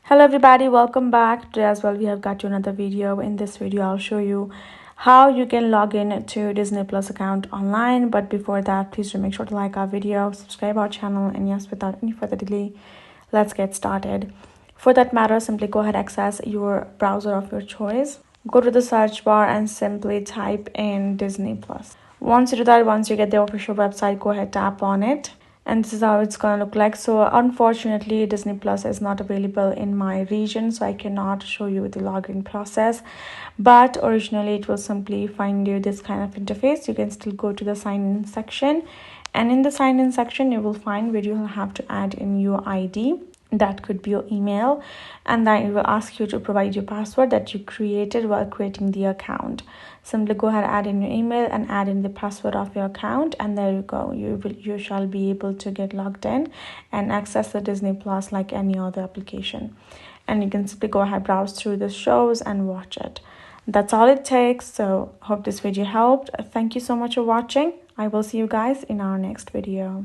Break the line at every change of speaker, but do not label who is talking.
Hello everybody, welcome back. Today as well we have got you another video. In this video I'll show you how you can log in to Disney Plus account online. But before that, please do make sure to like our video, subscribe our channel, and yes, without any further delay, let's get started. For that matter, simply go ahead, access your browser of your choice, go to the search bar and simply type in Disney Plus. Once you do that, once you get the official website, go ahead, tap on it, and this is how it's gonna look like. So unfortunately, Disney Plus is not available in my region, so I cannot show you the login process, but originally it will simply find you this kind of interface. You can still go to the sign in section, and in the sign in section you will find where you will have to add in your ID. That could be your email, and then it will ask you to provide your password that you created while creating the account. Simply go ahead, add in your email and add in the password of your account, and there you go. You shall be able to get logged in and access the Disney Plus like any other application, and you can simply go ahead, browse through the shows and watch it. That's all it takes. So hope this video helped. Thank you so much for watching. I will see you guys in our next video.